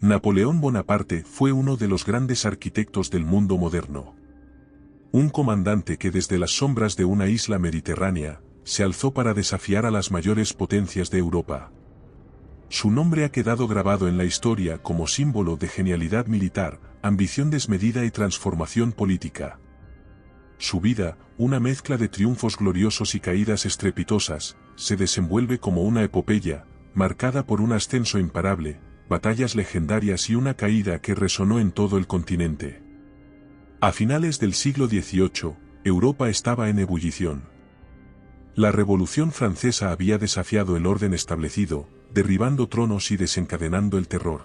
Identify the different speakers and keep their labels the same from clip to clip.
Speaker 1: Napoleón Bonaparte fue uno de los grandes arquitectos del mundo moderno. Un comandante que desde las sombras de una isla mediterránea, se alzó para desafiar a las mayores potencias de Europa. Su nombre ha quedado grabado en la historia como símbolo de genialidad militar, ambición desmedida y transformación política. Su vida, una mezcla de triunfos gloriosos y caídas estrepitosas, se desenvuelve como una epopeya, marcada por un ascenso imparable, batallas legendarias y una caída que resonó en todo el continente. A finales del siglo XVIII, Europa estaba en ebullición. La Revolución Francesa había desafiado el orden establecido, derribando tronos y desencadenando el terror.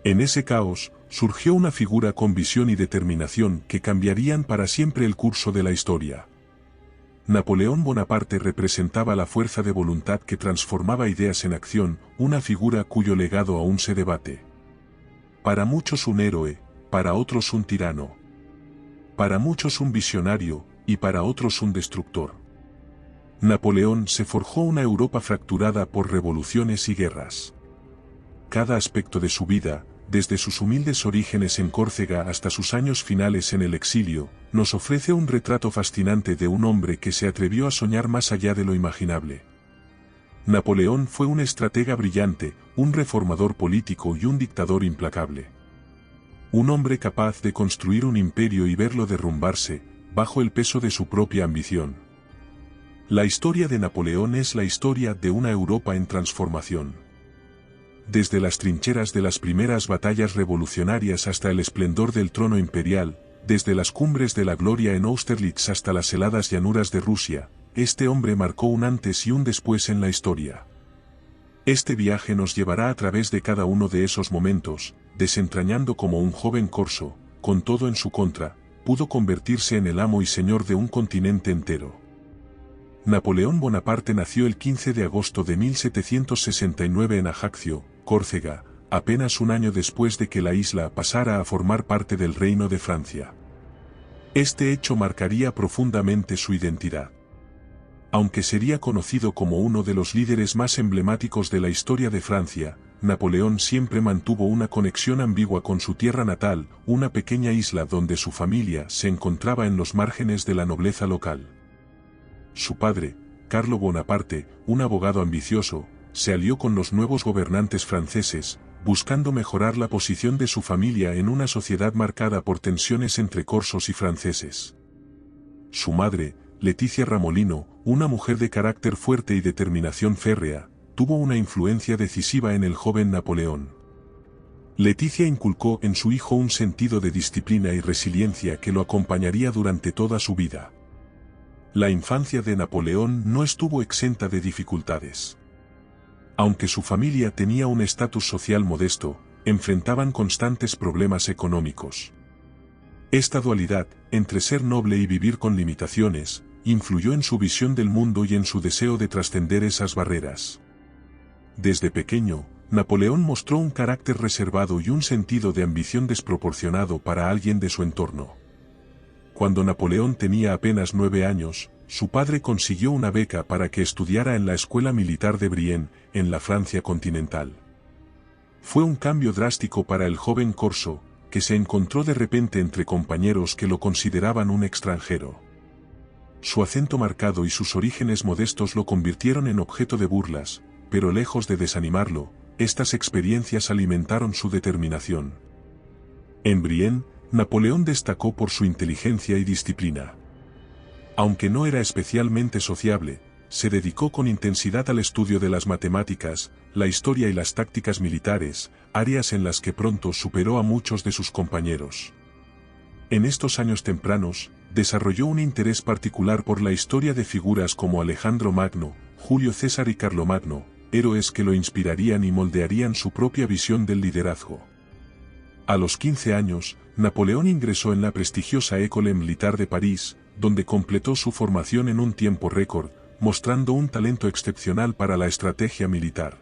Speaker 1: En ese caos, surgió una figura con visión y determinación que cambiarían para siempre el curso de la historia. Napoleón Bonaparte representaba la fuerza de voluntad que transformaba ideas en acción, una figura cuyo legado aún se debate. Para muchos un héroe, para otros un tirano. Para muchos un visionario, y para otros un destructor. Napoleón se forjó una Europa fracturada por revoluciones y guerras. Cada aspecto de su vida, desde sus humildes orígenes en Córcega hasta sus años finales en el exilio, nos ofrece un retrato fascinante de un hombre que se atrevió a soñar más allá de lo imaginable. Napoleón fue un estratega brillante, un reformador político y un dictador implacable. Un hombre capaz de construir un imperio y verlo derrumbarse, bajo el peso de su propia ambición. La historia de Napoleón es la historia de una Europa en transformación. Desde las trincheras de las primeras batallas revolucionarias hasta el esplendor del trono imperial, desde las cumbres de la gloria en Austerlitz hasta las heladas llanuras de Rusia, este hombre marcó un antes y un después en la historia. Este viaje nos llevará a través de cada uno de esos momentos, desentrañando cómo un joven corso, con todo en su contra, pudo convertirse en el amo y señor de un continente entero. Napoleón Bonaparte nació el 15 de agosto de 1769 en Ajaccio, Córcega, apenas un año después de que la isla pasara a formar parte del Reino de Francia. Este hecho marcaría profundamente su identidad. Aunque sería conocido como uno de los líderes más emblemáticos de la historia de Francia, Napoleón siempre mantuvo una conexión ambigua con su tierra natal, una pequeña isla donde su familia se encontraba en los márgenes de la nobleza local. Su padre, Carlo Bonaparte, un abogado ambicioso, se alió con los nuevos gobernantes franceses, buscando mejorar la posición de su familia en una sociedad marcada por tensiones entre corsos y franceses. Su madre, Leticia Ramolino, una mujer de carácter fuerte y determinación férrea, tuvo una influencia decisiva en el joven Napoleón. Leticia inculcó en su hijo un sentido de disciplina y resiliencia que lo acompañaría durante toda su vida. La infancia de Napoleón no estuvo exenta de dificultades. Aunque su familia tenía un estatus social modesto, enfrentaban constantes problemas económicos. Esta dualidad, entre ser noble y vivir con limitaciones, influyó en su visión del mundo y en su deseo de trascender esas barreras. Desde pequeño, Napoleón mostró un carácter reservado y un sentido de ambición desproporcionado para alguien de su entorno. Cuando Napoleón tenía apenas 9 años, su padre consiguió una beca para que estudiara en la Escuela Militar de Brienne, en la Francia continental. Fue un cambio drástico para el joven corso, que se encontró de repente entre compañeros que lo consideraban un extranjero. Su acento marcado y sus orígenes modestos lo convirtieron en objeto de burlas, pero lejos de desanimarlo, estas experiencias alimentaron su determinación. En Brienne, Napoleón destacó por su inteligencia y disciplina. Aunque no era especialmente sociable, se dedicó con intensidad al estudio de las matemáticas, la historia y las tácticas militares, áreas en las que pronto superó a muchos de sus compañeros. En estos años tempranos, desarrolló un interés particular por la historia de figuras como Alejandro Magno, Julio César y Carlomagno, héroes que lo inspirarían y moldearían su propia visión del liderazgo. A los 15 años, Napoleón ingresó en la prestigiosa École Militaire de París, donde completó su formación en un tiempo récord, mostrando un talento excepcional para la estrategia militar.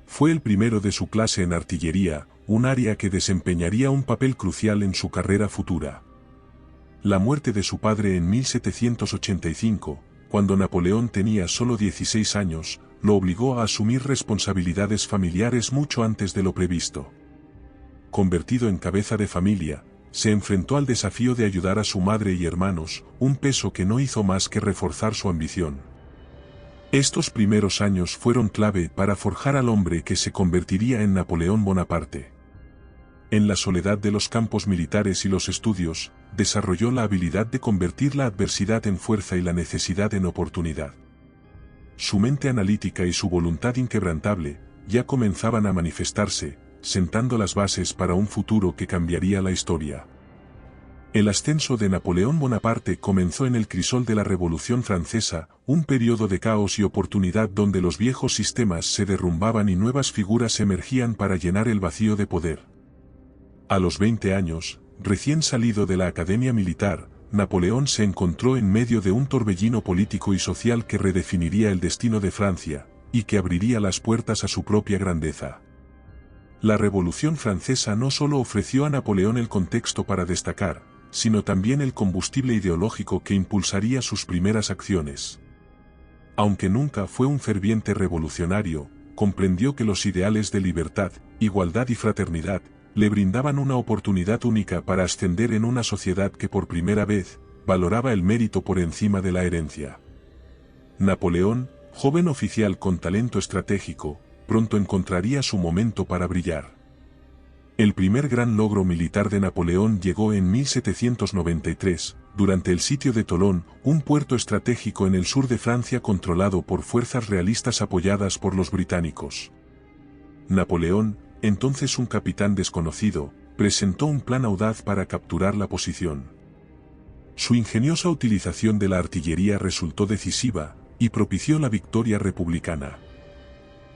Speaker 1: Fue el primero de su clase en artillería, un área que desempeñaría un papel crucial en su carrera futura. La muerte de su padre en 1785, cuando Napoleón tenía solo 16 años, lo obligó a asumir responsabilidades familiares mucho antes de lo previsto. Convertido en cabeza de familia, se enfrentó al desafío de ayudar a su madre y hermanos, un peso que no hizo más que reforzar su ambición. Estos primeros años fueron clave para forjar al hombre que se convertiría en Napoleón Bonaparte. En la soledad de los campos militares y los estudios, desarrolló la habilidad de convertir la adversidad en fuerza y la necesidad en oportunidad. Su mente analítica y su voluntad inquebrantable ya comenzaban a manifestarse, sentando las bases para un futuro que cambiaría la historia. El ascenso de Napoleón Bonaparte comenzó en el crisol de la Revolución Francesa, un periodo de caos y oportunidad donde los viejos sistemas se derrumbaban y nuevas figuras emergían para llenar el vacío de poder. A los 20 años, recién salido de la Academia Militar, Napoleón se encontró en medio de un torbellino político y social que redefiniría el destino de Francia, y que abriría las puertas a su propia grandeza. La Revolución Francesa no solo ofreció a Napoleón el contexto para destacar, sino también el combustible ideológico que impulsaría sus primeras acciones. Aunque nunca fue un ferviente revolucionario, comprendió que los ideales de libertad, igualdad y fraternidad, le brindaban una oportunidad única para ascender en una sociedad que por primera vez, valoraba el mérito por encima de la herencia. Napoleón, joven oficial con talento estratégico, pronto encontraría su momento para brillar. El primer gran logro militar de Napoleón llegó en 1793, durante el sitio de Tolón, un puerto estratégico en el sur de Francia controlado por fuerzas realistas apoyadas por los británicos. Napoleón, entonces un capitán desconocido, presentó un plan audaz para capturar la posición. Su ingeniosa utilización de la artillería resultó decisiva, y propició la victoria republicana.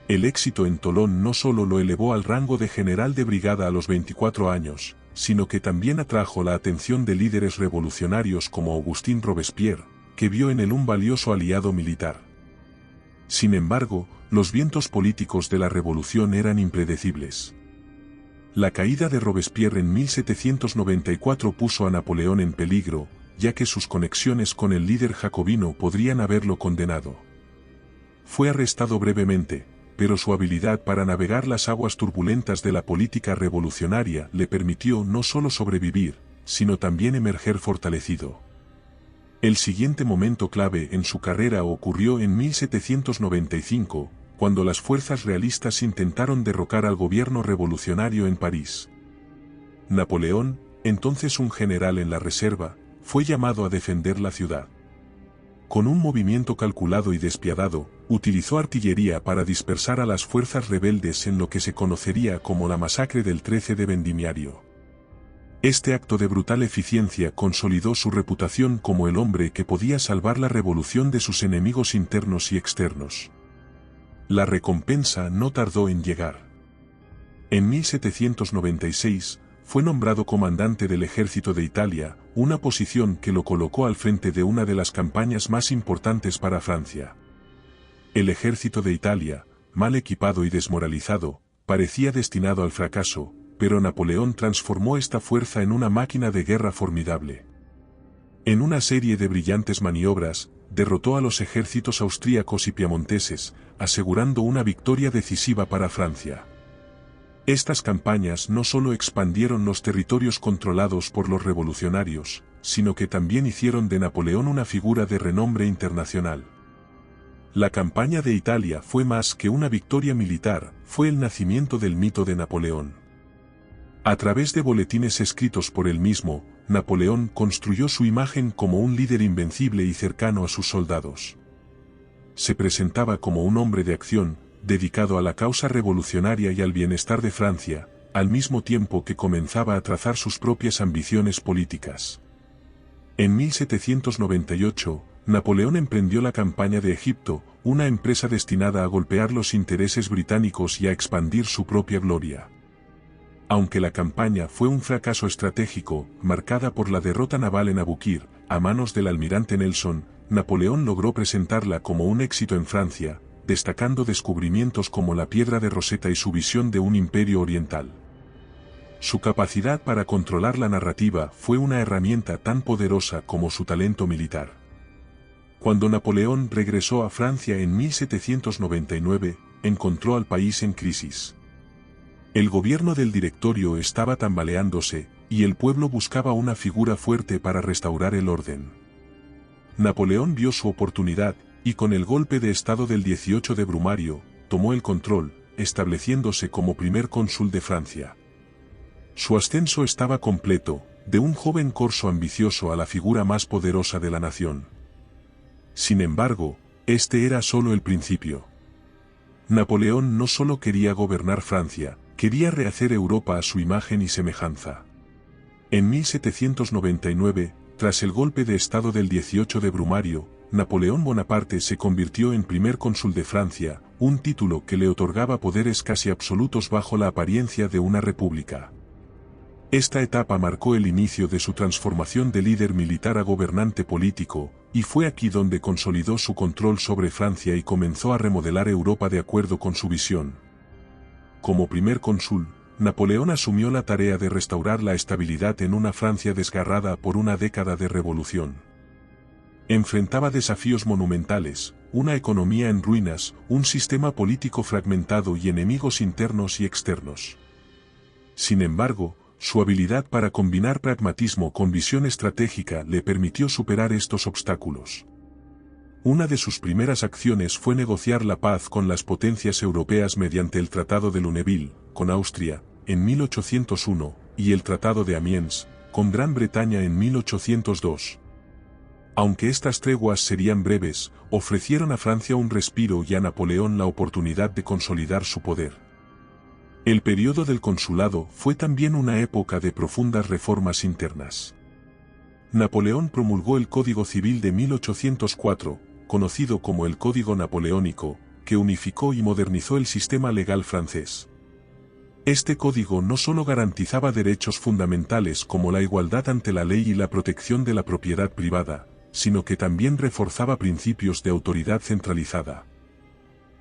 Speaker 1: El éxito en Tolón no solo lo elevó al rango de general de brigada a los 24 años, sino que también atrajo la atención de líderes revolucionarios como Augustin Robespierre, que vio en él un valioso aliado militar. Sin embargo, los vientos políticos de la revolución eran impredecibles. La caída de Robespierre en 1794 puso a Napoleón en peligro, ya que sus conexiones con el líder jacobino podrían haberlo condenado. Fue arrestado brevemente, pero su habilidad para navegar las aguas turbulentas de la política revolucionaria le permitió no solo sobrevivir, sino también emerger fortalecido. El siguiente momento clave en su carrera ocurrió en 1795, cuando las fuerzas realistas intentaron derrocar al gobierno revolucionario en París. Napoleón, entonces un general en la reserva, fue llamado a defender la ciudad. Con un movimiento calculado y despiadado, utilizó artillería para dispersar a las fuerzas rebeldes en lo que se conocería como la masacre del 13 de Vendimiario. Este acto de brutal eficiencia consolidó su reputación como el hombre que podía salvar la revolución de sus enemigos internos y externos. La recompensa no tardó en llegar. En 1796, fue nombrado comandante del ejército de Italia, una posición que lo colocó al frente de una de las campañas más importantes para Francia. El ejército de Italia, mal equipado y desmoralizado, parecía destinado al fracaso, pero Napoleón transformó esta fuerza en una máquina de guerra formidable. En una serie de brillantes maniobras, derrotó a los ejércitos austríacos y piamonteses, asegurando una victoria decisiva para Francia. Estas campañas no solo expandieron los territorios controlados por los revolucionarios, sino que también hicieron de Napoleón una figura de renombre internacional. La campaña de Italia fue más que una victoria militar, fue el nacimiento del mito de Napoleón. A través de boletines escritos por él mismo, Napoleón construyó su imagen como un líder invencible y cercano a sus soldados. Se presentaba como un hombre de acción, dedicado a la causa revolucionaria y al bienestar de Francia, al mismo tiempo que comenzaba a trazar sus propias ambiciones políticas. En 1798, Napoleón emprendió la campaña de Egipto, una empresa destinada a golpear los intereses británicos y a expandir su propia gloria. Aunque la campaña fue un fracaso estratégico, marcada por la derrota naval en Abukir, a manos del almirante Nelson, Napoleón logró presentarla como un éxito en Francia, destacando descubrimientos como la piedra de Rosetta y su visión de un imperio oriental. Su capacidad para controlar la narrativa fue una herramienta tan poderosa como su talento militar. Cuando Napoleón regresó a Francia en 1799, encontró al país en crisis. El gobierno del Directorio estaba tambaleándose, y el pueblo buscaba una figura fuerte para restaurar el orden. Napoleón vio su oportunidad, y con el golpe de estado del 18 de Brumario, tomó el control, estableciéndose como primer cónsul de Francia. Su ascenso estaba completo, de un joven corso ambicioso a la figura más poderosa de la nación. Sin embargo, este era solo el principio. Napoleón no solo quería gobernar Francia, quería rehacer Europa a su imagen y semejanza. En 1799, tras el golpe de estado del 18 de Brumario, Napoleón Bonaparte se convirtió en primer cónsul de Francia, un título que le otorgaba poderes casi absolutos bajo la apariencia de una república. Esta etapa marcó el inicio de su transformación de líder militar a gobernante político, y fue aquí donde consolidó su control sobre Francia y comenzó a remodelar Europa de acuerdo con su visión. Como primer cónsul, Napoleón asumió la tarea de restaurar la estabilidad en una Francia desgarrada por una década de revolución. Enfrentaba desafíos monumentales, una economía en ruinas, un sistema político fragmentado y enemigos internos y externos. Sin embargo, su habilidad para combinar pragmatismo con visión estratégica le permitió superar estos obstáculos. Una de sus primeras acciones fue negociar la paz con las potencias europeas mediante el Tratado de Lunéville, con Austria, en 1801, y el Tratado de Amiens, con Gran Bretaña en 1802. Aunque estas treguas serían breves, ofrecieron a Francia un respiro y a Napoleón la oportunidad de consolidar su poder. El periodo del consulado fue también una época de profundas reformas internas. Napoleón promulgó el Código Civil de 1804, conocido como el Código Napoleónico, que unificó y modernizó el sistema legal francés. Este código no solo garantizaba derechos fundamentales como la igualdad ante la ley y la protección de la propiedad privada, sino que también reforzaba principios de autoridad centralizada.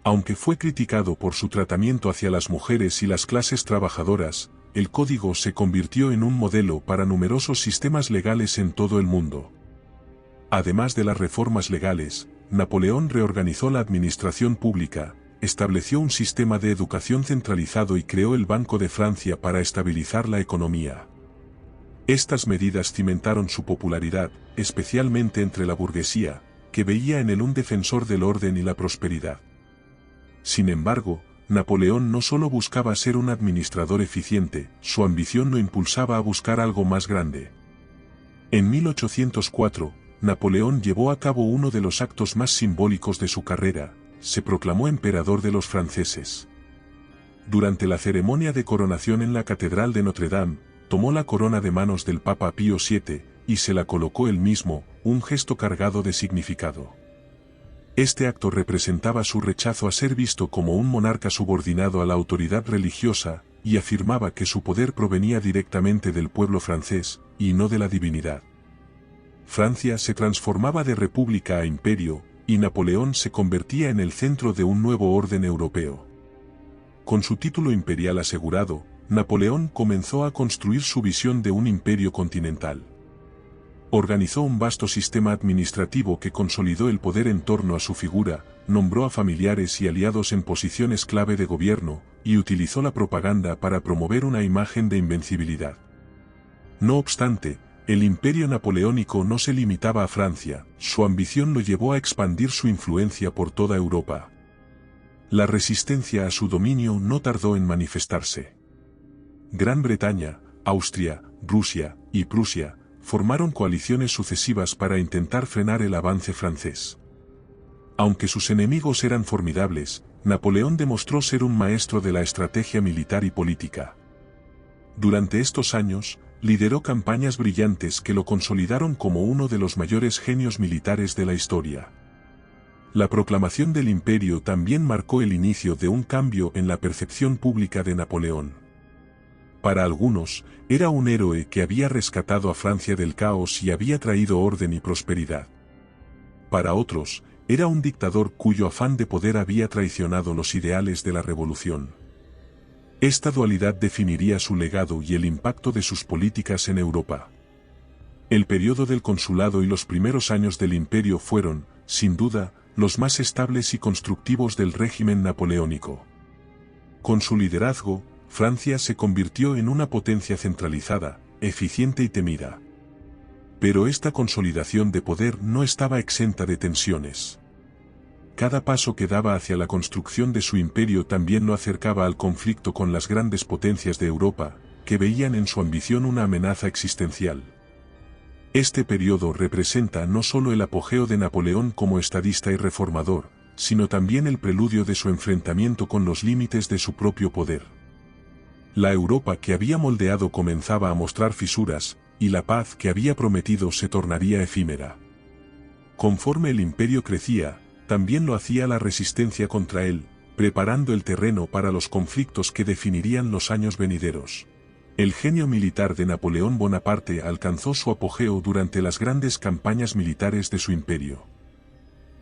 Speaker 1: Aunque fue criticado por su tratamiento hacia las mujeres y las clases trabajadoras, el código se convirtió en un modelo para numerosos sistemas legales en todo el mundo. Además de las reformas legales, Napoleón reorganizó la administración pública, estableció un sistema de educación centralizado y creó el Banco de Francia para estabilizar la economía. Estas medidas cimentaron su popularidad, especialmente entre la burguesía, que veía en él un defensor del orden y la prosperidad. Sin embargo, Napoleón no solo buscaba ser un administrador eficiente, su ambición lo impulsaba a buscar algo más grande. En 1804, Napoleón llevó a cabo uno de los actos más simbólicos de su carrera, se proclamó emperador de los franceses. Durante la ceremonia de coronación en la Catedral de Notre Dame, tomó la corona de manos del Papa Pío VII, y se la colocó él mismo, un gesto cargado de significado. Este acto representaba su rechazo a ser visto como un monarca subordinado a la autoridad religiosa, y afirmaba que su poder provenía directamente del pueblo francés, y no de la divinidad. Francia se transformaba de república a imperio, y Napoleón se convertía en el centro de un nuevo orden europeo. Con su título imperial asegurado, Napoleón comenzó a construir su visión de un imperio continental. Organizó un vasto sistema administrativo que consolidó el poder en torno a su figura, nombró a familiares y aliados en posiciones clave de gobierno, y utilizó la propaganda para promover una imagen de invencibilidad. No obstante, el imperio napoleónico no se limitaba a Francia, su ambición lo llevó a expandir su influencia por toda Europa. La resistencia a su dominio no tardó en manifestarse. Gran Bretaña, Austria, Rusia y Prusia formaron coaliciones sucesivas para intentar frenar el avance francés. Aunque sus enemigos eran formidables, Napoleón demostró ser un maestro de la estrategia militar y política. Durante estos años, lideró campañas brillantes que lo consolidaron como uno de los mayores genios militares de la historia. La proclamación del imperio también marcó el inicio de un cambio en la percepción pública de Napoleón. Para algunos, era un héroe que había rescatado a Francia del caos y había traído orden y prosperidad. Para otros, era un dictador cuyo afán de poder había traicionado los ideales de la revolución. Esta dualidad definiría su legado y el impacto de sus políticas en Europa. El periodo del consulado y los primeros años del imperio fueron, sin duda, los más estables y constructivos del régimen napoleónico. Con su liderazgo, Francia se convirtió en una potencia centralizada, eficiente y temida. Pero esta consolidación de poder no estaba exenta de tensiones. Cada paso que daba hacia la construcción de su imperio también lo acercaba al conflicto con las grandes potencias de Europa, que veían en su ambición una amenaza existencial. Este periodo representa no solo el apogeo de Napoleón como estadista y reformador, sino también el preludio de su enfrentamiento con los límites de su propio poder. La Europa que había moldeado comenzaba a mostrar fisuras, y la paz que había prometido se tornaría efímera. Conforme el imperio crecía, también lo hacía la resistencia contra él, preparando el terreno para los conflictos que definirían los años venideros. El genio militar de Napoleón Bonaparte alcanzó su apogeo durante las grandes campañas militares de su imperio.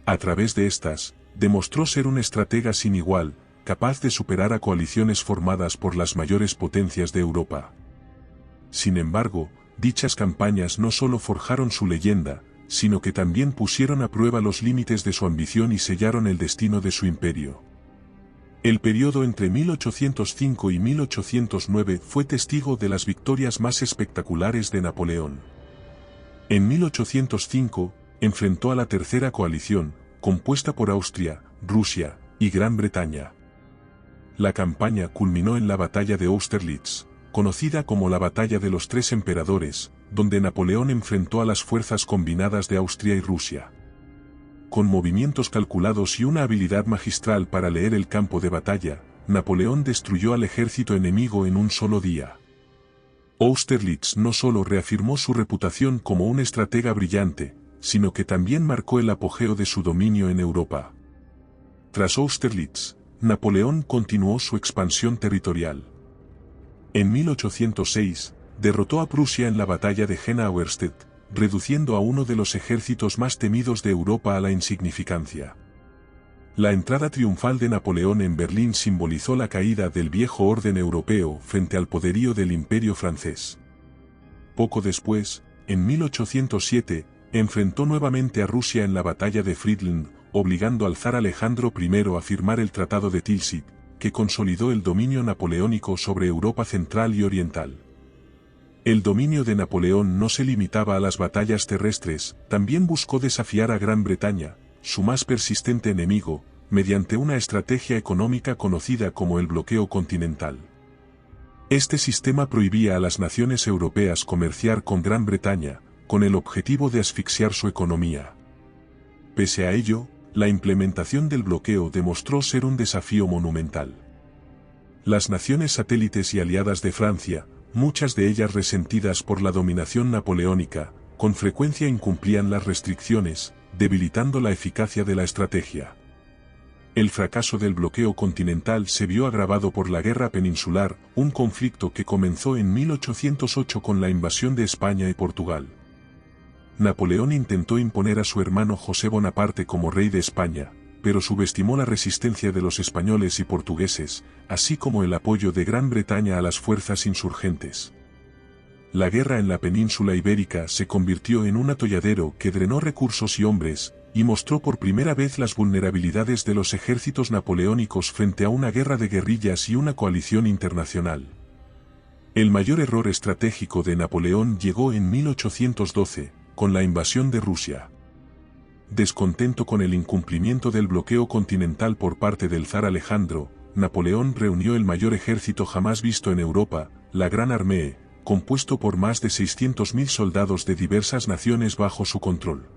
Speaker 1: A través de estas, demostró ser un estratega sin igual, capaz de superar a coaliciones formadas por las mayores potencias de Europa. Sin embargo, dichas campañas no solo forjaron su leyenda, sino que también pusieron a prueba los límites de su ambición y sellaron el destino de su imperio. El periodo entre 1805 y 1809 fue testigo de las victorias más espectaculares de Napoleón. En 1805, enfrentó a la Tercera Coalición, compuesta por Austria, Rusia y Gran Bretaña. La campaña culminó en la Batalla de Austerlitz, conocida como la Batalla de los Tres Emperadores, donde Napoleón enfrentó a las fuerzas combinadas de Austria y Rusia. Con movimientos calculados y una habilidad magistral para leer el campo de batalla, Napoleón destruyó al ejército enemigo en un solo día. Austerlitz no solo reafirmó su reputación como un estratega brillante, sino que también marcó el apogeo de su dominio en Europa. Tras Austerlitz, Napoleón continuó su expansión territorial. En 1806, derrotó a Prusia en la batalla de Jena-Auerstedt, reduciendo a uno de los ejércitos más temidos de Europa a la insignificancia. La entrada triunfal de Napoleón en Berlín simbolizó la caída del viejo orden europeo frente al poderío del Imperio francés. Poco después, en 1807, enfrentó nuevamente a Rusia en la batalla de Friedland, obligando al zar Alejandro I a firmar el Tratado de Tilsit, que consolidó el dominio napoleónico sobre Europa central y oriental. El dominio de Napoleón no se limitaba a las batallas terrestres, también buscó desafiar a Gran Bretaña, su más persistente enemigo, mediante una estrategia económica conocida como el bloqueo continental. Este sistema prohibía a las naciones europeas comerciar con Gran Bretaña, con el objetivo de asfixiar su economía. Pese a ello, la implementación del bloqueo demostró ser un desafío monumental. Las naciones satélites y aliadas de Francia, muchas de ellas resentidas por la dominación napoleónica, con frecuencia incumplían las restricciones, debilitando la eficacia de la estrategia. El fracaso del bloqueo continental se vio agravado por la Guerra Peninsular, un conflicto que comenzó en 1808 con la invasión de España y Portugal. Napoleón intentó imponer a su hermano José Bonaparte como rey de España, pero subestimó la resistencia de los españoles y portugueses, así como el apoyo de Gran Bretaña a las fuerzas insurgentes. La guerra en la península ibérica se convirtió en un atolladero que drenó recursos y hombres, y mostró por primera vez las vulnerabilidades de los ejércitos napoleónicos frente a una guerra de guerrillas y una coalición internacional. El mayor error estratégico de Napoleón llegó en 1812, con la invasión de Rusia. Descontento con el incumplimiento del bloqueo continental por parte del zar Alejandro, Napoleón reunió el mayor ejército jamás visto en Europa, la Gran Armée, compuesto por más de 600.000 soldados de diversas naciones bajo su control.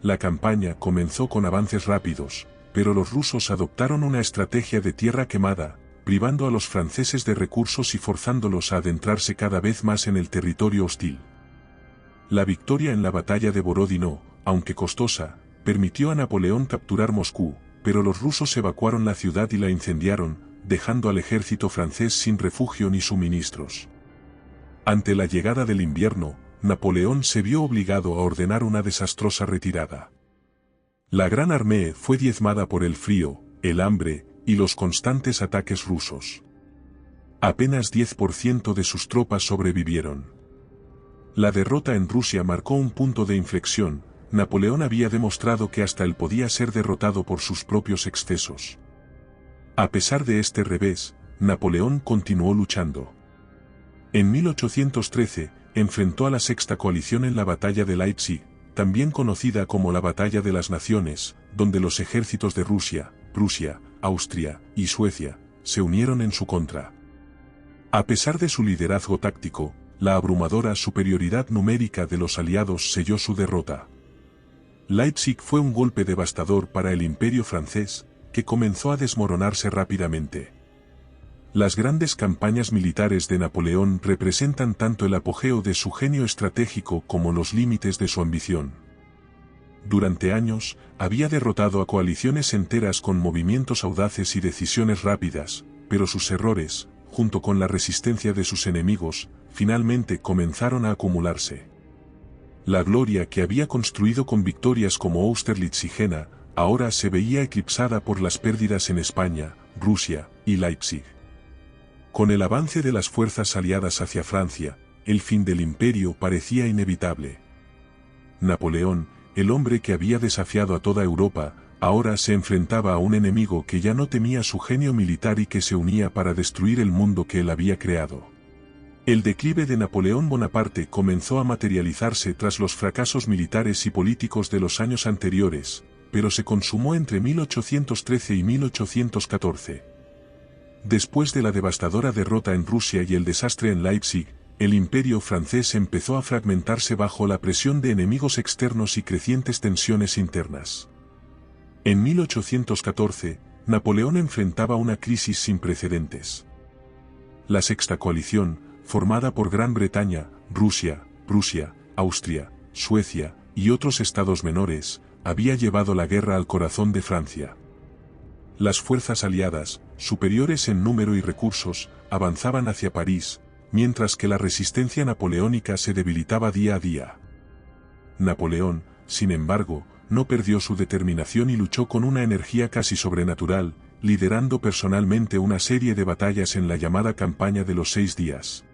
Speaker 1: La campaña comenzó con avances rápidos, pero los rusos adoptaron una estrategia de tierra quemada, privando a los franceses de recursos y forzándolos a adentrarse cada vez más en el territorio hostil. La victoria en la batalla de Borodino, aunque costosa, permitió a Napoleón capturar Moscú, pero los rusos evacuaron la ciudad y la incendiaron, dejando al ejército francés sin refugio ni suministros. Ante la llegada del invierno, Napoleón se vio obligado a ordenar una desastrosa retirada. La Gran Armée fue diezmada por el frío, el hambre y los constantes ataques rusos. Apenas 10% de sus tropas sobrevivieron. La derrota en Rusia marcó un punto de inflexión, Napoleón había demostrado que hasta él podía ser derrotado por sus propios excesos. A pesar de este revés, Napoleón continuó luchando. En 1813, enfrentó a la Sexta Coalición en la Batalla de Leipzig, también conocida como la Batalla de las Naciones, donde los ejércitos de Rusia, Prusia, Austria y Suecia se unieron en su contra. A pesar de su liderazgo táctico, la abrumadora superioridad numérica de los aliados selló su derrota. Leipzig fue un golpe devastador para el Imperio francés, que comenzó a desmoronarse rápidamente. Las grandes campañas militares de Napoleón representan tanto el apogeo de su genio estratégico como los límites de su ambición. Durante años, había derrotado a coaliciones enteras con movimientos audaces y decisiones rápidas, pero sus errores, junto con la resistencia de sus enemigos, finalmente comenzaron a acumularse. La gloria que había construido con victorias como Austerlitz y Jena, ahora se veía eclipsada por las pérdidas en España, Rusia y Leipzig. Con el avance de las fuerzas aliadas hacia Francia, el fin del imperio parecía inevitable. Napoleón, el hombre que había desafiado a toda Europa, ahora se enfrentaba a un enemigo que ya no temía su genio militar y que se unía para destruir el mundo que él había creado. El declive de Napoleón Bonaparte comenzó a materializarse tras los fracasos militares y políticos de los años anteriores, pero se consumó entre 1813 y 1814. Después de la devastadora derrota en Rusia y el desastre en Leipzig, el imperio francés empezó a fragmentarse bajo la presión de enemigos externos y crecientes tensiones internas. En 1814, Napoleón enfrentaba una crisis sin precedentes. La Sexta Coalición, formada por Gran Bretaña, Rusia, Prusia, Austria, Suecia y otros estados menores, había llevado la guerra al corazón de Francia. Las fuerzas aliadas, superiores en número y recursos, avanzaban hacia París, mientras que la resistencia napoleónica se debilitaba día a día. Napoleón, sin embargo, no perdió su determinación y luchó con una energía casi sobrenatural, liderando personalmente una serie de batallas en la llamada Campaña de los 6 días.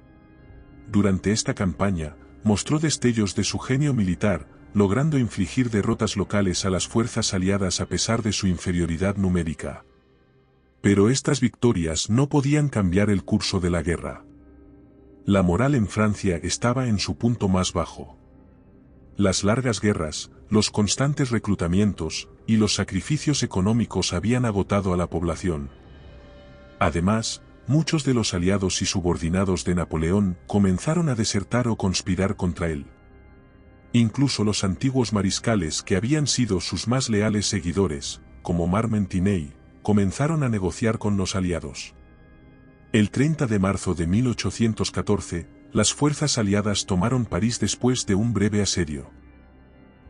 Speaker 1: Durante esta campaña, mostró destellos de su genio militar, logrando infligir derrotas locales a las fuerzas aliadas a pesar de su inferioridad numérica. Pero estas victorias no podían cambiar el curso de la guerra. La moral en Francia estaba en su punto más bajo. Las largas guerras, los constantes reclutamientos y los sacrificios económicos habían agotado a la población. Además, muchos de los aliados y subordinados de Napoleón comenzaron a desertar o conspirar contra él. Incluso los antiguos mariscales que habían sido sus más leales seguidores, como Marmontiney, comenzaron a negociar con los aliados. El 30 de marzo de 1814, las fuerzas aliadas tomaron París después de un breve asedio.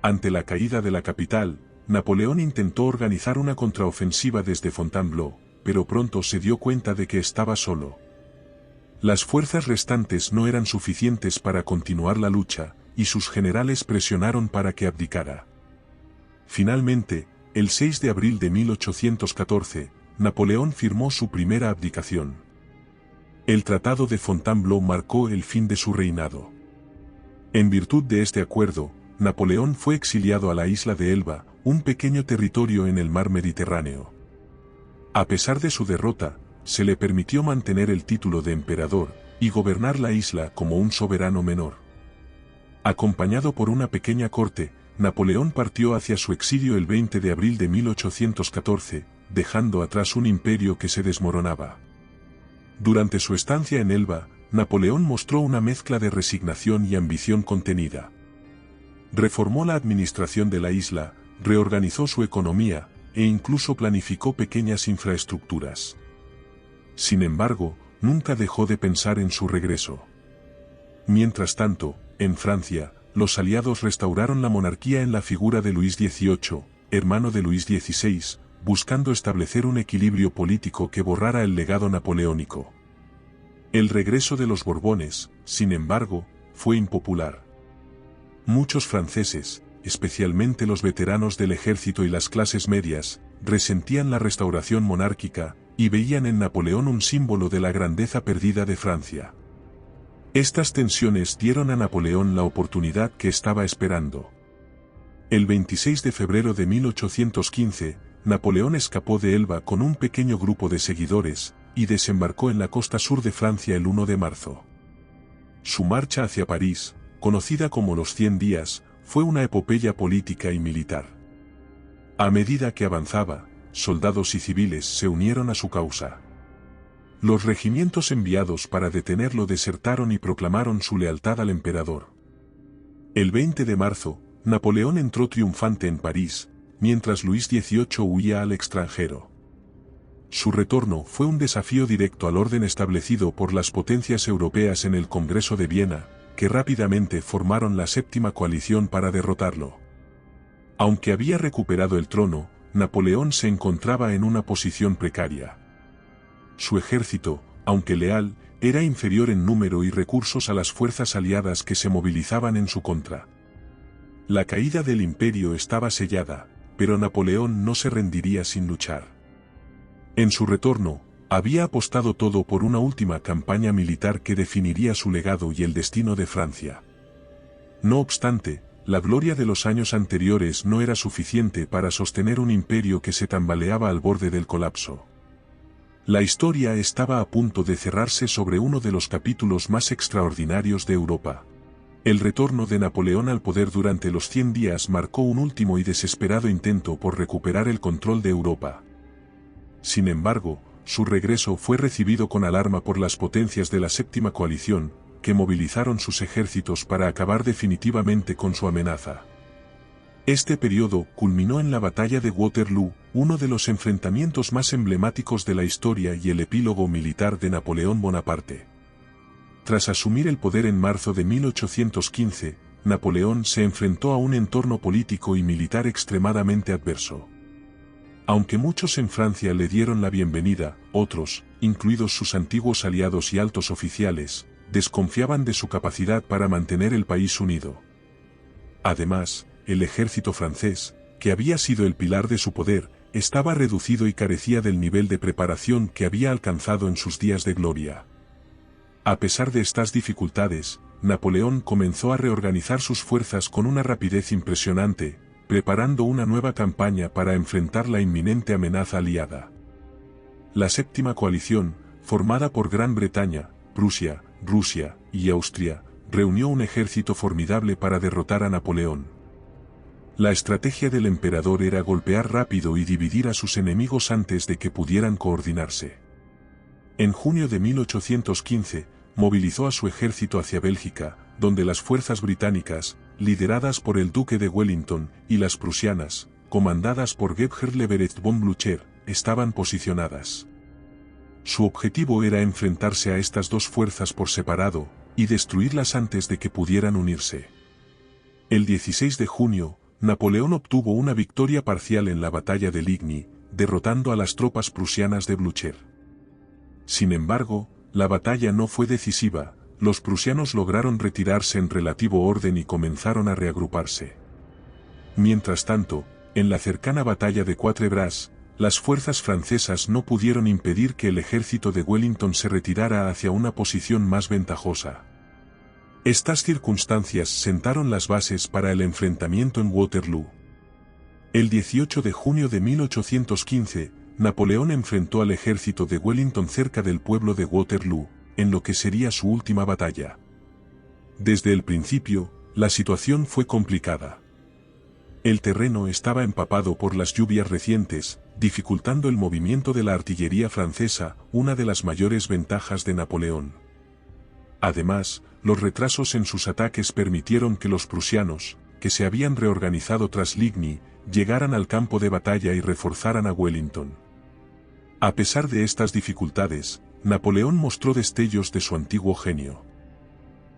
Speaker 1: Ante la caída de la capital, Napoleón intentó organizar una contraofensiva desde Fontainebleau, pero pronto se dio cuenta de que estaba solo. Las fuerzas restantes no eran suficientes para continuar la lucha, y sus generales presionaron para que abdicara. Finalmente, el 6 de abril de 1814, Napoleón firmó su primera abdicación. El Tratado de Fontainebleau marcó el fin de su reinado. En virtud de este acuerdo, Napoleón fue exiliado a la isla de Elba, un pequeño territorio en el mar Mediterráneo. A pesar de su derrota, se le permitió mantener el título de emperador, y gobernar la isla como un soberano menor. Acompañado por una pequeña corte, Napoleón partió hacia su exilio el 20 de abril de 1814, dejando atrás un imperio que se desmoronaba. Durante su estancia en Elba, Napoleón mostró una mezcla de resignación y ambición contenida. Reformó la administración de la isla, reorganizó su economía, e incluso planificó pequeñas infraestructuras. Sin embargo, nunca dejó de pensar en su regreso. Mientras tanto, en Francia, los aliados restauraron la monarquía en la figura de Luis XVIII, hermano de Luis XVI, buscando establecer un equilibrio político que borrara el legado napoleónico. El regreso de los Borbones, sin embargo, fue impopular. Muchos franceses, especialmente los veteranos del ejército y las clases medias, resentían la restauración monárquica, y veían en Napoleón un símbolo de la grandeza perdida de Francia. Estas tensiones dieron a Napoleón la oportunidad que estaba esperando. El 26 de febrero de 1815, Napoleón escapó de Elba con un pequeño grupo de seguidores, y desembarcó en la costa sur de Francia el 1 de marzo. Su marcha hacia París, conocida como los 100 días, fue una epopeya política y militar. A medida que avanzaba, soldados y civiles se unieron a su causa. Los regimientos enviados para detenerlo desertaron y proclamaron su lealtad al emperador. El 20 de marzo, Napoleón entró triunfante en París, mientras Luis XVIII huía al extranjero. Su retorno fue un desafío directo al orden establecido por las potencias europeas en el Congreso de Viena, que rápidamente formaron la séptima coalición para derrotarlo. Aunque había recuperado el trono, Napoleón se encontraba en una posición precaria. Su ejército, aunque leal, era inferior en número y recursos a las fuerzas aliadas que se movilizaban en su contra. La caída del imperio estaba sellada, pero Napoleón no se rendiría sin luchar. En su retorno, había apostado todo por una última campaña militar que definiría su legado y el destino de Francia. No obstante, la gloria de los años anteriores no era suficiente para sostener un imperio que se tambaleaba al borde del colapso. La historia estaba a punto de cerrarse sobre uno de los capítulos más extraordinarios de Europa. El retorno de Napoleón al poder durante los 100 días marcó un último y desesperado intento por recuperar el control de Europa. Sin embargo, su regreso fue recibido con alarma por las potencias de la séptima coalición, que movilizaron sus ejércitos para acabar definitivamente con su amenaza. Este periodo culminó en la batalla de Waterloo, uno de los enfrentamientos más emblemáticos de la historia y el epílogo militar de Napoleón Bonaparte. Tras asumir el poder en marzo de 1815, Napoleón se enfrentó a un entorno político y militar extremadamente adverso. Aunque muchos en Francia le dieron la bienvenida, otros, incluidos sus antiguos aliados y altos oficiales, desconfiaban de su capacidad para mantener el país unido. Además, el ejército francés, que había sido el pilar de su poder, estaba reducido y carecía del nivel de preparación que había alcanzado en sus días de gloria. A pesar de estas dificultades, Napoleón comenzó a reorganizar sus fuerzas con una rapidez impresionante, preparando una nueva campaña para enfrentar la inminente amenaza aliada. La séptima coalición, formada por Gran Bretaña, Prusia, Rusia y Austria, reunió un ejército formidable para derrotar a Napoleón. La estrategia del emperador era golpear rápido y dividir a sus enemigos antes de que pudieran coordinarse. En junio de 1815, movilizó a su ejército hacia Bélgica, donde las fuerzas británicas, lideradas por el duque de Wellington, y las prusianas, comandadas por Gebhard Leberecht von Blücher, estaban posicionadas. Su objetivo era enfrentarse a estas dos fuerzas por separado, y destruirlas antes de que pudieran unirse. El 16 de junio, Napoleón obtuvo una victoria parcial en la batalla de Ligny, derrotando a las tropas prusianas de Blücher. Sin embargo, la batalla no fue decisiva. Los prusianos lograron retirarse en relativo orden y comenzaron a reagruparse. Mientras tanto, en la cercana batalla de Quatre Bras, las fuerzas francesas no pudieron impedir que el ejército de Wellington se retirara hacia una posición más ventajosa. Estas circunstancias sentaron las bases para el enfrentamiento en Waterloo. El 18 de junio de 1815, Napoleón enfrentó al ejército de Wellington cerca del pueblo de Waterloo, en lo que sería su última batalla. Desde el principio, la situación fue complicada. El terreno estaba empapado por las lluvias recientes, dificultando el movimiento de la artillería francesa, una de las mayores ventajas de Napoleón. Además, los retrasos en sus ataques permitieron que los prusianos, que se habían reorganizado tras Ligny, llegaran al campo de batalla y reforzaran a Wellington. A pesar de estas dificultades, Napoleón mostró destellos de su antiguo genio.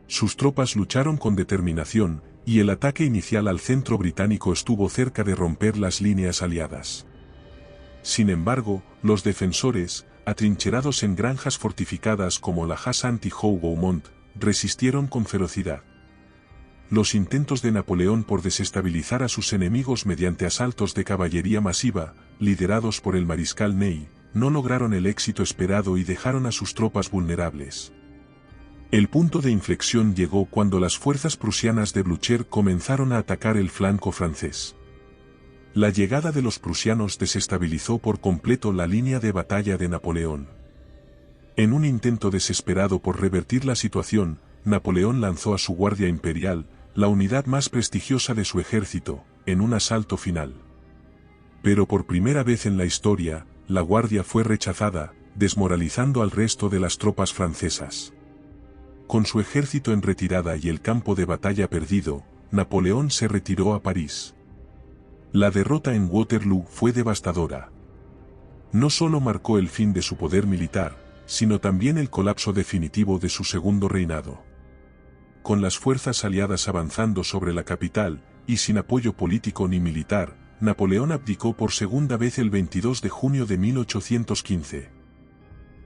Speaker 1: Sus tropas lucharon con determinación, y el ataque inicial al centro británico estuvo cerca de romper las líneas aliadas. Sin embargo, los defensores, atrincherados en granjas fortificadas como la Hasse-Anti-Hougomont, resistieron con ferocidad. Los intentos de Napoleón por desestabilizar a sus enemigos mediante asaltos de caballería masiva, liderados por el mariscal Ney, no lograron el éxito esperado y dejaron a sus tropas vulnerables. El punto de inflexión llegó cuando las fuerzas prusianas de Blücher comenzaron a atacar el flanco francés. La llegada de los prusianos desestabilizó por completo la línea de batalla de Napoleón. En un intento desesperado por revertir la situación, Napoleón lanzó a su Guardia Imperial, la unidad más prestigiosa de su ejército, en un asalto final. Pero por primera vez en la historia, la Guardia fue rechazada, desmoralizando al resto de las tropas francesas. Con su ejército en retirada y el campo de batalla perdido, Napoleón se retiró a París. La derrota en Waterloo fue devastadora. No solo marcó el fin de su poder militar, sino también el colapso definitivo de su segundo reinado. Con las fuerzas aliadas avanzando sobre la capital, y sin apoyo político ni militar, Napoleón abdicó por segunda vez el 22 de junio de 1815.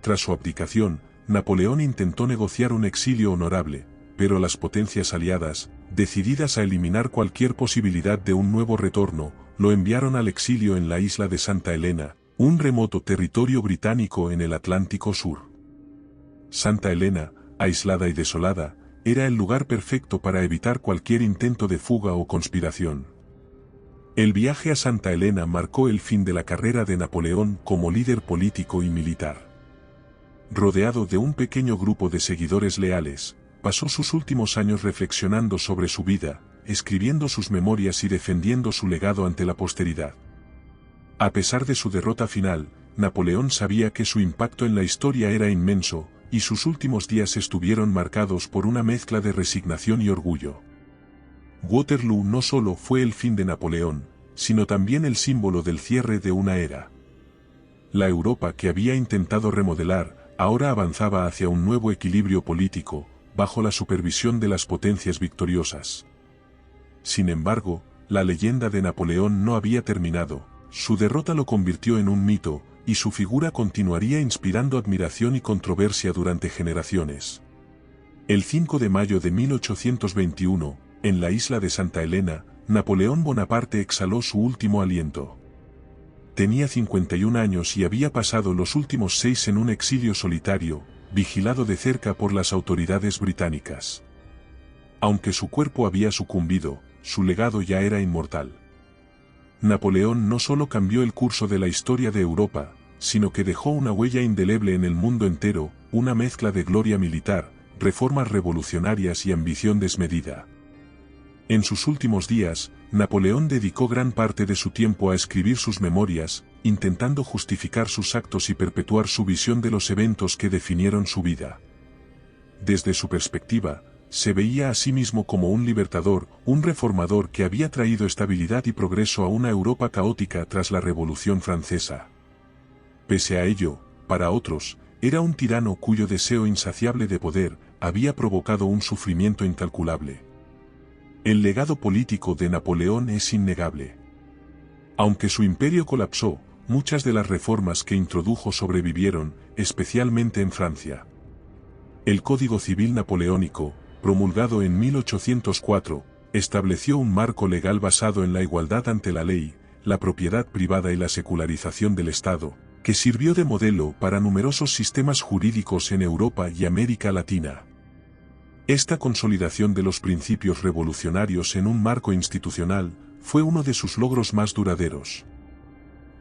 Speaker 1: Tras su abdicación, Napoleón intentó negociar un exilio honorable, pero las potencias aliadas, decididas a eliminar cualquier posibilidad de un nuevo retorno, lo enviaron al exilio en la isla de Santa Elena, un remoto territorio británico en el Atlántico Sur. Santa Elena, aislada y desolada, era el lugar perfecto para evitar cualquier intento de fuga o conspiración. El viaje a Santa Elena marcó el fin de la carrera de Napoleón como líder político y militar. Rodeado de un pequeño grupo de seguidores leales, pasó sus últimos años reflexionando sobre su vida, escribiendo sus memorias y defendiendo su legado ante la posteridad. A pesar de su derrota final, Napoleón sabía que su impacto en la historia era inmenso, y sus últimos días estuvieron marcados por una mezcla de resignación y orgullo. Waterloo no solo fue el fin de Napoleón, sino también el símbolo del cierre de una era. La Europa que había intentado remodelar, ahora avanzaba hacia un nuevo equilibrio político, bajo la supervisión de las potencias victoriosas. Sin embargo, la leyenda de Napoleón no había terminado, su derrota lo convirtió en un mito, y su figura continuaría inspirando admiración y controversia durante generaciones. El 5 de mayo de 1821, en la isla de Santa Elena, Napoleón Bonaparte exhaló su último aliento. Tenía 51 años y había pasado los últimos 6 en un exilio solitario, vigilado de cerca por las autoridades británicas. Aunque su cuerpo había sucumbido, su legado ya era inmortal. Napoleón no solo cambió el curso de la historia de Europa, sino que dejó una huella indeleble en el mundo entero, una mezcla de gloria militar, reformas revolucionarias y ambición desmedida. En sus últimos días, Napoleón dedicó gran parte de su tiempo a escribir sus memorias, intentando justificar sus actos y perpetuar su visión de los eventos que definieron su vida. Desde su perspectiva, se veía a sí mismo como un libertador, un reformador que había traído estabilidad y progreso a una Europa caótica tras la Revolución Francesa. Pese a ello, para otros, era un tirano cuyo deseo insaciable de poder había provocado un sufrimiento incalculable. El legado político de Napoleón es innegable. Aunque su imperio colapsó, muchas de las reformas que introdujo sobrevivieron, especialmente en Francia. El Código Civil Napoleónico, promulgado en 1804, estableció un marco legal basado en la igualdad ante la ley, la propiedad privada y la secularización del Estado, que sirvió de modelo para numerosos sistemas jurídicos en Europa y América Latina. Esta consolidación de los principios revolucionarios en un marco institucional fue uno de sus logros más duraderos.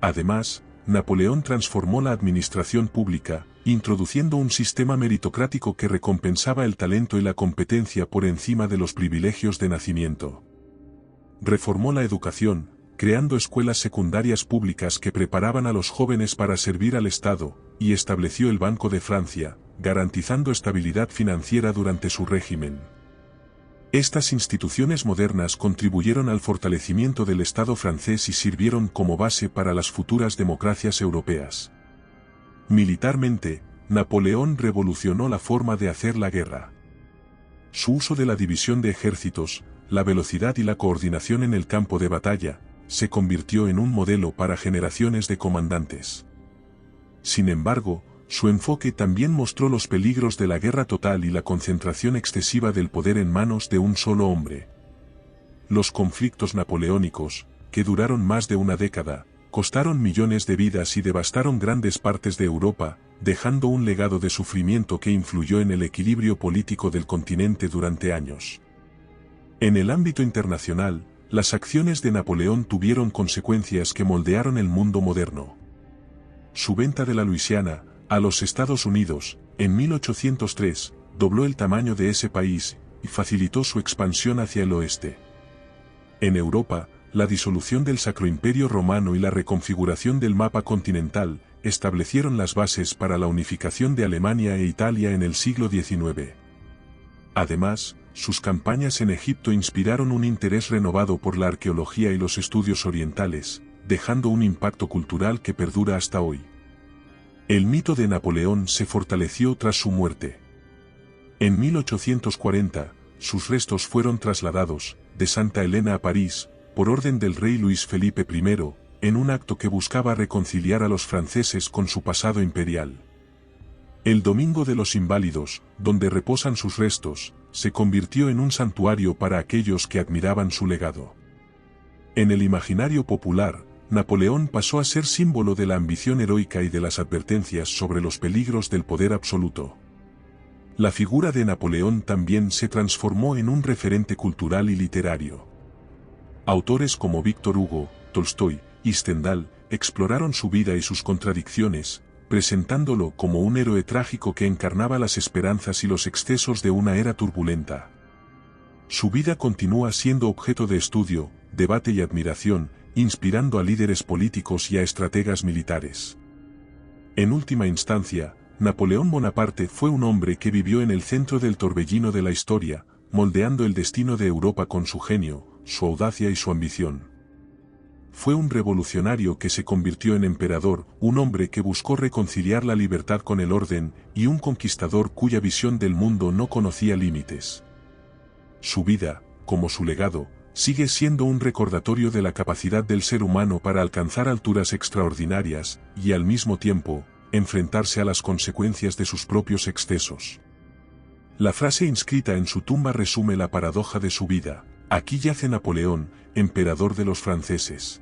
Speaker 1: Además, Napoleón transformó la administración pública, introduciendo un sistema meritocrático que recompensaba el talento y la competencia por encima de los privilegios de nacimiento. Reformó la educación, creando escuelas secundarias públicas que preparaban a los jóvenes para servir al Estado, y estableció el Banco de Francia, garantizando estabilidad financiera durante su régimen. Estas instituciones modernas contribuyeron al fortalecimiento del Estado francés y sirvieron como base para las futuras democracias europeas. Militarmente, Napoleón revolucionó la forma de hacer la guerra. Su uso de la división de ejércitos, la velocidad y la coordinación en el campo de batalla, se convirtió en un modelo para generaciones de comandantes. Sin embargo, su enfoque también mostró los peligros de la guerra total y la concentración excesiva del poder en manos de un solo hombre. Los conflictos napoleónicos, que duraron más de una década, costaron millones de vidas y devastaron grandes partes de Europa, dejando un legado de sufrimiento que influyó en el equilibrio político del continente durante años. En el ámbito internacional, las acciones de Napoleón tuvieron consecuencias que moldearon el mundo moderno. Su venta de la Luisiana a los Estados Unidos, en 1803, dobló el tamaño de ese país y facilitó su expansión hacia el oeste. En Europa, la disolución del Sacro Imperio Romano y la reconfiguración del mapa continental establecieron las bases para la unificación de Alemania e Italia en el siglo XIX. Además, sus campañas en Egipto inspiraron un interés renovado por la arqueología y los estudios orientales, dejando un impacto cultural que perdura hasta hoy. El mito de Napoleón se fortaleció tras su muerte. En 1840, sus restos fueron trasladados, de Santa Elena a París, por orden del rey Luis Felipe I, en un acto que buscaba reconciliar a los franceses con su pasado imperial. El Domingo de los Inválidos, donde reposan sus restos, se convirtió en un santuario para aquellos que admiraban su legado. En el imaginario popular, Napoleón pasó a ser símbolo de la ambición heroica y de las advertencias sobre los peligros del poder absoluto. La figura de Napoleón también se transformó en un referente cultural y literario. Autores como Víctor Hugo, Tolstói y Stendhal exploraron su vida y sus contradicciones, presentándolo como un héroe trágico que encarnaba las esperanzas y los excesos de una era turbulenta. Su vida continúa siendo objeto de estudio, debate y admiración, inspirando a líderes políticos y a estrategas militares. En última instancia, Napoleón Bonaparte fue un hombre que vivió en el centro del torbellino de la historia, moldeando el destino de Europa con su genio, su audacia y su ambición. Fue un revolucionario que se convirtió en emperador, un hombre que buscó reconciliar la libertad con el orden, y un conquistador cuya visión del mundo no conocía límites. Su vida, como su legado, sigue siendo un recordatorio de la capacidad del ser humano para alcanzar alturas extraordinarias, y al mismo tiempo, enfrentarse a las consecuencias de sus propios excesos. La frase inscrita en su tumba resume la paradoja de su vida: aquí yace Napoleón, emperador de los franceses.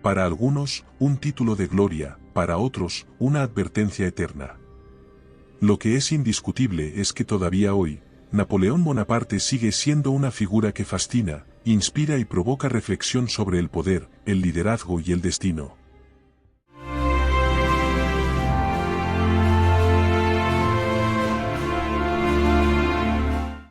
Speaker 1: Para algunos, un título de gloria, para otros, una advertencia eterna. Lo que es indiscutible es que todavía hoy, Napoleón Bonaparte sigue siendo una figura que fascina, inspira y provoca reflexión sobre el poder, el liderazgo y el destino.